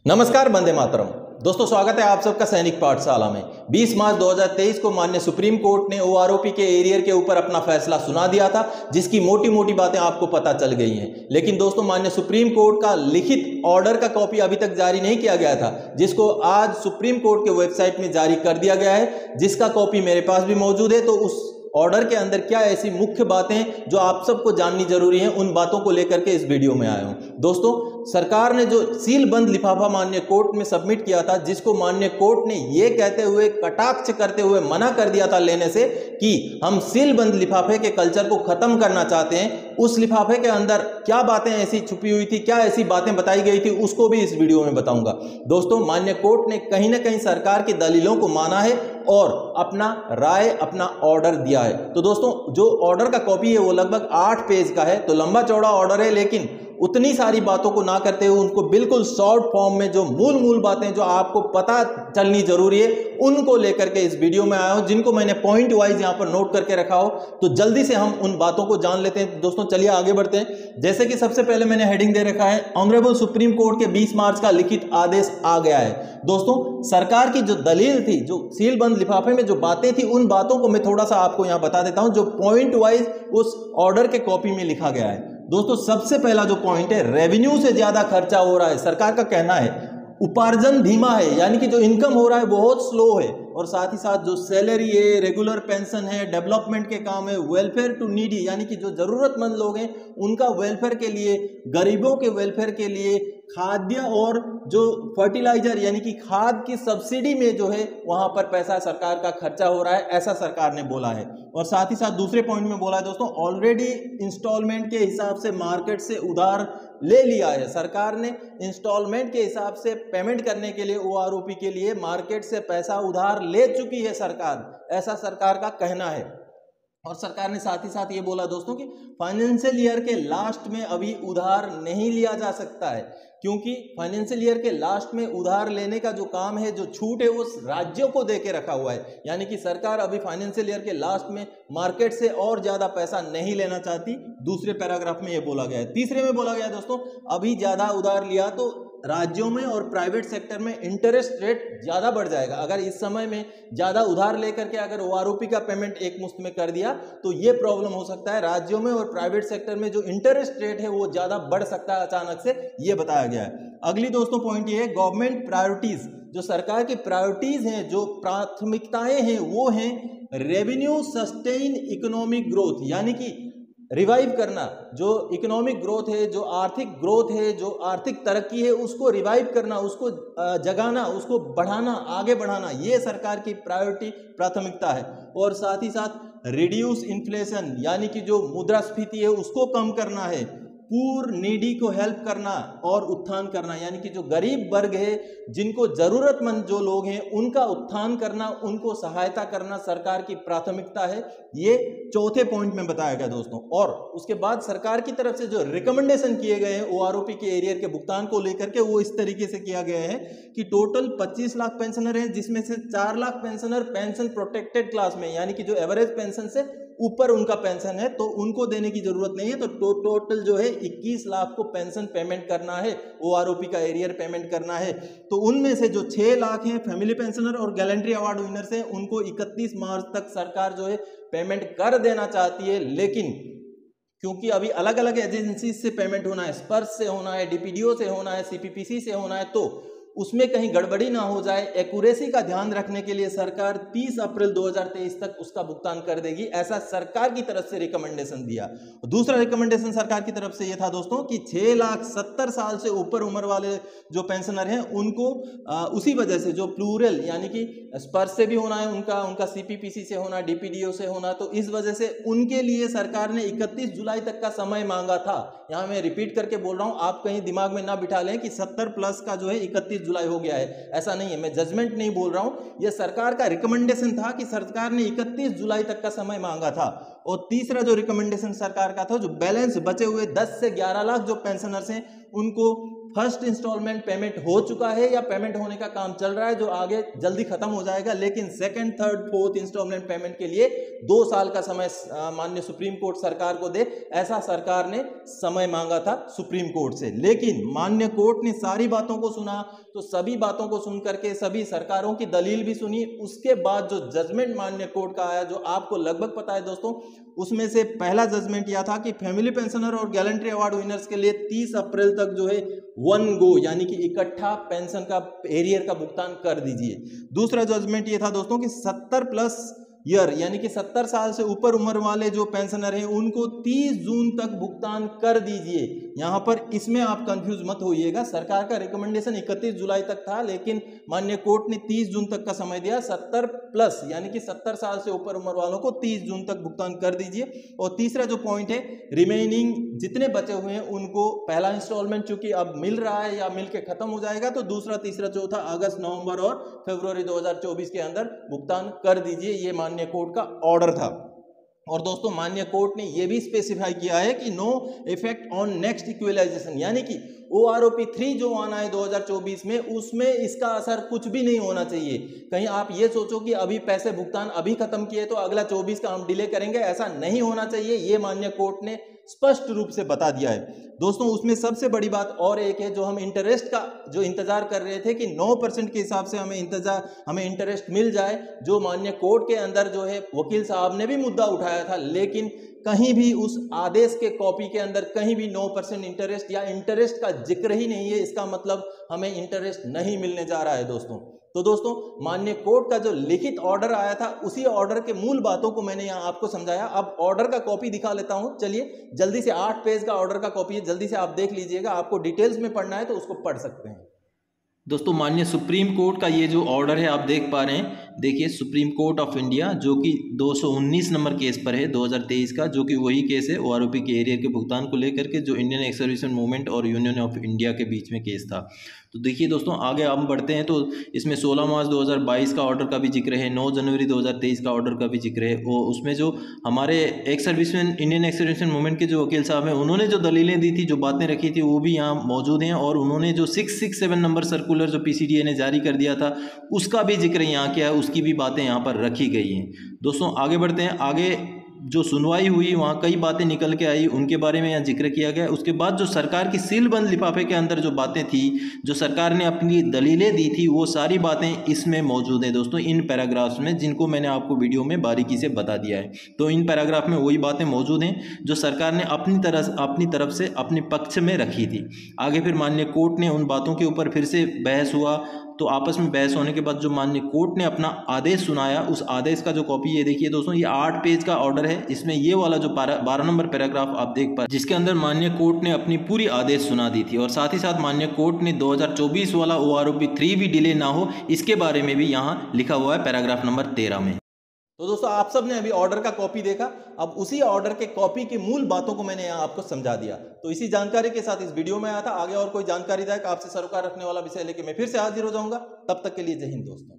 नमस्कार, वंदे मातरम। दोस्तों, स्वागत है आप सबका सैनिक पाठशाला में। 20 मार्च 2023 को माननीय सुप्रीम कोर्ट ने ओआरओपी के एरियर के ऊपर अपना फैसला सुना दिया था, जिसकी मोटी मोटी बातें आपको पता चल गई हैं। लेकिन दोस्तों, माननीय सुप्रीम कोर्ट का लिखित ऑर्डर का कॉपी अभी तक जारी नहीं किया गया था, जिसको आज सुप्रीम कोर्ट के वेबसाइट में जारी कर दिया गया है, जिसका कॉपी मेरे पास भी मौजूद है। तो उस ऑर्डर के अंदर क्या ऐसी मुख्य बातें जो आप सबको जाननी जरूरी हैं, उन बातों को लेकर के इस वीडियो में आया हूं। दोस्तों, सरकार ने जो सील बंद लिफाफा माननीय कोर्ट में सबमिट किया था, जिसको माननीय कोर्ट ने यह कहते हुए, कटाक्ष करते हुए मना कर दिया था लेने से कि हम सील बंद लिफाफे के कल्चर को खत्म करना चाहते हैं, उस लिफाफे के अंदर क्या बातें ऐसी छुपी हुई थी, क्या ऐसी बातें बताई गई थी, उसको भी इस वीडियो में बताऊंगा। दोस्तों, माननीय कोर्ट ने कहीं ना कहीं सरकार की दलीलों को माना है और अपना राय, अपना ऑर्डर दिया है। तो दोस्तों, जो ऑर्डर का कॉपी है वो लगभग 8 पेज का है, तो लंबा चौड़ा ऑर्डर है, लेकिन उतनी सारी बातों को ना करते हुए उनको बिल्कुल शॉर्ट फॉर्म में जो मूल बातें जो आपको पता चलनी जरूरी है, उनको लेकर के इस वीडियो में आया हूं, जिनको मैंने पॉइंट वाइज यहां पर नोट करके रखा हो। तो जल्दी से हम उन बातों को जान लेते हैं। दोस्तों, चलिए आगे बढ़ते हैं। जैसे कि सबसे पहले मैंने हेडिंग दे रखा है, ऑनरेबल सुप्रीम कोर्ट के 20 मार्च का लिखित आदेश आ गया है। दोस्तों, सरकार की जो दलील थी, जो सील बंद लिफाफे में जो बातें थी, उन बातों को मैं थोड़ा सा आपको यहां बता देता हूं, जो पॉइंट वाइज उस ऑर्डर के कॉपी में लिखा गया है। दोस्तों, सबसे पहला जो पॉइंट है, रेवेन्यू से ज्यादा खर्चा हो रहा है। सरकार का कहना है उपार्जन धीमा है, यानी कि जो इनकम हो रहा है बहुत स्लो है, और साथ ही साथ जो सैलरी है, रेगुलर पेंशन है, डेवलपमेंट के काम है, वेलफेयर टू नीडी, यानी कि जो जरूरतमंद लोग हैं उनका वेलफेयर के लिए, गरीबों के वेलफेयर के लिए, खाद्य और जो फर्टिलाइजर यानी कि खाद की सब्सिडी में जो है वहां पर पैसा सरकार का खर्चा हो रहा है, ऐसा सरकार ने बोला है। और साथ ही साथ दूसरे पॉइंट में बोला है दोस्तों, ऑलरेडी इंस्टॉलमेंट के हिसाब से मार्केट से उधार ले लिया है। सरकार ने इंस्टॉलमेंट के हिसाब से पेमेंट करने के लिए ओआरओपी के लिए मार्केट से पैसा उधार ले चुकी है सरकार, ऐसा सरकार का कहना है। और सरकार ने साथ ही साथ ये बोला दोस्तों कि फाइनेंशियल ईयर के लास्ट में अभी उधार नहीं लिया जा सकता है, क्योंकि फाइनेंशियल ईयर के लास्ट में उधार लेने का जो काम है, जो छूट है, वो राज्यों को देके रखा हुआ है। यानी कि सरकार अभी फाइनेंशियल ईयर के लास्ट में मार्केट से और ज्यादा पैसा नहीं लेना चाहती। दूसरे पैराग्राफ में ये बोला गया है। तीसरे में बोला गया है दोस्तों, अभी ज्यादा उधार लिया तो राज्यों में और प्राइवेट सेक्टर में इंटरेस्ट रेट ज्यादा बढ़ जाएगा। अगर इस समय में ज्यादा उधार लेकर के अगर ओआरओपी का पेमेंट एक मुश्त में कर दिया तो ये प्रॉब्लम हो सकता है, राज्यों में और प्राइवेट सेक्टर में जो इंटरेस्ट रेट है वो ज्यादा बढ़ सकता है अचानक से, ये बताया गया है। अगली दोस्तों पॉइंट ये है, गवर्नमेंट प्रायोरिटीज, जो सरकार की प्रायोरिटीज हैं, जो प्राथमिकताएं हैं, वो हैं रेवेन्यू सस्टेन इकोनॉमिक ग्रोथ, यानी कि रिवाइव करना, जो इकोनॉमिक ग्रोथ है, जो आर्थिक ग्रोथ है, जो आर्थिक तरक्की है, उसको रिवाइव करना, उसको जगाना, उसको बढ़ाना, आगे बढ़ाना, ये सरकार की प्रायोरिटी, प्राथमिकता है। और साथ ही साथ रिड्यूस इन्फ्लेशन, यानी कि जो मुद्रास्फीति है उसको कम करना है, पूर नीडी को हेल्प करना और उत्थान करना, यानी कि जो गरीब वर्ग है, जिनको जरूरतमंद जो लोग हैं, उनका उत्थान करना, उनको सहायता करना सरकार की प्राथमिकता है। ये चौथे पॉइंट में बताया गया दोस्तों। और उसके बाद सरकार की तरफ से जो रिकमेंडेशन किए गए हैं ओआरओपी के एरियर के भुगतान को लेकर के, वो इस तरीके से किया गया है कि टोटल 25 लाख पेंशनर हैं, जिसमें से 4 lakh pensioner pension protected class में, यानी कि जो एवरेज पेंशन से ऊपर उनका पेंशन है, तो उनको देने की जरूरत नहीं है। तो टोटल जो है 21 लाख को पेंशन पेमेंट करना है, ओआरओपी का एरियर पेमेंट करना है। तो उनमें से जो 6 लाख हैं फैमिली पेंशनर और गैलेंट्री अवार्ड विनर्स हैं, उनको 31 मार्च तक सरकार जो है पेमेंट कर देना चाहती है। लेकिन क्योंकि अभी अलग अलग एजेंसी से पेमेंट होना है, स्पर्श से होना है, डीपीडीओ से होना है, सीपीपीसी से होना है, तो उसमें कहीं गड़बड़ी ना हो जाए, एक्यूरेसी का ध्यान रखने के लिए सरकार 30 अप्रैल 2023 तक उसका भुगतान कर देगी, ऐसा सरकार की तरफ से रिकमेंडेशन दिया। दूसरा रिकमेंडेशन सरकार की तरफ से यह था दोस्तों कि 6 लाख 70 साल से ऊपर उम्र वाले जो पेंशनर हैं, उनको उसी वजह से जो प्लूरल, यानी कि स्पर्श से भी होना है, उनका सीपीपीसी से होना, डीपीडीओ से होना, तो इस वजह से उनके लिए सरकार ने 31 जुलाई तक का समय मांगा था। यहां मैं रिपीट करके बोल रहा हूं, आप कहीं दिमाग में ना बिठा लें कि 70 प्लस का जो है 31 जुलाई हो गया है, ऐसा नहीं है। मैं जजमेंट नहीं बोल रहा हूं, यह सरकार का रिकमेंडेशन था कि सरकार ने 31 जुलाई तक का समय मांगा था। और तीसरा जो रिकमेंडेशन सरकार का था, जो बैलेंस बचे हुए 10 से 11 लाख जो पेंशनर्स हैं, उनको फर्स्ट इंस्टॉलमेंट पेमेंट हो चुका है या पेमेंट होने का काम चल रहा है, जो आगे जल्दी खत्म हो जाएगा, लेकिन second, third, fourth instalment payment के लिए 2 साल का समय माननीय सुप्रीम कोर्ट सरकार को दे, ऐसा सरकार ने समय मांगा था सुप्रीम कोर्ट से। लेकिन माननीय कोर्ट ने सारी बातों को सुना, तो सभी बातों को सुन करके सभी सरकारों की दलील भी सुनी, उसके बाद जो जजमेंट माननीय कोर्ट का आया, जो आपको लगभग पता है दोस्तों, उसमें से पहला जजमेंट यह था कि फैमिली पेंशनर और गैलेंट्री अवार्ड विनर्स के लिए 30 अप्रैल तक जो है वन गो यानी कि इकट्ठा पेंशन का एरियर का भुगतान कर दीजिए। दूसरा जजमेंट ये था दोस्तों कि 70+ ईयर यानी कि 70 साल से ऊपर उम्र वाले जो पेंशनर हैं उनको 30 जून तक भुगतान कर दीजिए। यहाँ पर इसमें आप कंफ्यूज मत होइएगा, सरकार का रिकमेंडेशन 31 जुलाई तक था, लेकिन माननीय कोर्ट ने 30 जून तक का समय दिया। 70+ यानी कि 70 साल से ऊपर उम्र वालों को 30 जून तक भुगतान कर दीजिए। और तीसरा जो पॉइंट है, रिमेनिंग जितने बचे हुए हैं उनको पहला इंस्टॉलमेंट चूंकि अब मिल रहा है या मिल के खत्म हो जाएगा, तो दूसरा, तीसरा, चौथा अगस्त, नवंबर और फरवरी 2024 के अंदर भुगतान कर दीजिए। ये माननीय कोर्ट का ऑर्डर था। और दोस्तों माननीय कोर्ट ने यह भी स्पेसिफाई किया है कि no effect on next equalisation, यानी कि OROP 3 जो आना है 2024 में, उसमें इसका असर कुछ भी नहीं होना चाहिए। कहीं आप ये सोचो कि अभी पैसे भुगतान अभी खत्म किए तो अगला 24 का हम डिले करेंगे, ऐसा नहीं होना चाहिए। ये माननीय कोर्ट ने स्पष्ट रूप से बता दिया है दोस्तों। उसमें सबसे बड़ी बात और एक है, जो हम इंटरेस्ट का जो इंतजार कर रहे थे कि 9% के हिसाब से हमें इंटरेस्ट मिल जाए, जो माननीय कोर्ट के अंदर जो है वकील साहब ने भी मुद्दा उठाया था, लेकिन कहीं भी उस आदेश के कॉपी के अंदर कहीं भी 9% इंटरेस्ट या इंटरेस्ट का जिक्र ही नहीं है। इसका मतलब हमें इंटरेस्ट नहीं मिलने जा रहा है दोस्तों। तो दोस्तों माननीय कोर्ट का जो लिखित ऑर्डर आया था, उसी ऑर्डर के मूल बातों को मैंने यहाँ आपको समझाया। अब ऑर्डर का कॉपी दिखा लेता हूँ, चलिए जल्दी से। 8 पेज का ऑर्डर का कॉपी है, जल्दी से आप देख लीजिएगा। आपको डिटेल्स में पढ़ना है तो उसको पढ़ सकते हैं। दोस्तों माननीय सुप्रीम कोर्ट का ये जो ऑर्डर है आप देख पा रहे हैं, देखिए सुप्रीम कोर्ट ऑफ इंडिया, जो कि 219 नंबर केस पर है 2023 का, जो कि वही केस है OROP के एरियर के भुगतान को लेकर के, जो इंडियन एक्स सर्विसमैन मूवमेंट और यूनियन ऑफ इंडिया के बीच में केस था। तो देखिए दोस्तों आगे हम बढ़ते हैं, तो इसमें 16 मार्च 2022 का ऑर्डर का भी जिक्र है, 9 जनवरी 2023 का ऑर्डर का भी जिक्र है। और उसमें जो हमारे ex serviceman, Indian ex serviceman movement के जो वकील साहब हैं, उन्होंने जो दलीलें दी थी, जो बातें रखी थी, वो भी यहाँ मौजूद हैं। और उन्होंने जो 667 नंबर सर्कुलर जो PCDA ने जारी कर दिया था, उसका भी जिक्र यहाँ किया है, उसकी भी बातें यहाँ पर रखी गई हैं। दोस्तों आगे बढ़ते हैं। आगे जो सुनवाई हुई, वहाँ कई बातें निकल के आई, उनके बारे में यहाँ जिक्र किया गया। उसके बाद जो सरकार की सीलबंद लिफाफे के अंदर जो बातें थी, जो सरकार ने अपनी दलीलें दी थी, वो सारी बातें इसमें मौजूद हैं दोस्तों, इन पैराग्राफ्स में, जिनको मैंने आपको वीडियो में बारीकी से बता दिया है। तो इन पैराग्राफ में वही बातें मौजूद हैं जो सरकार ने अपनी तरफ से अपने पक्ष में रखी थी। आगे फिर माननीय कोर्ट ने उन बातों के ऊपर फिर से बहस हुआ। तो आपस में बहस होने के बाद जो माननीय कोर्ट ने अपना आदेश सुनाया, उस आदेश का जो कॉपी ये देखिए दोस्तों, ये 8 पेज का ऑर्डर है। इसमें ये वाला जो 12 नंबर पैराग्राफ आप देख पाए, जिसके अंदर माननीय कोर्ट ने अपनी पूरी आदेश सुना दी थी। और साथ ही साथ माननीय कोर्ट ने 2024 वाला OROP 3 भी डिले ना हो, इसके बारे में भी यहाँ लिखा हुआ है पैराग्राफ नंबर 13 में। तो दोस्तों आप सब ने अभी ऑर्डर का कॉपी देखा, अब उसी ऑर्डर के कॉपी की मूल बातों को मैंने यहाँ आपको समझा दिया। तो इसी जानकारी के साथ इस वीडियो में आया था। आगे और कोई जानकारीदायक आपसे सरोकार रखने वाला विषय लेके मैं फिर से हाजिर हो जाऊंगा। तब तक के लिए जय हिंद दोस्तों।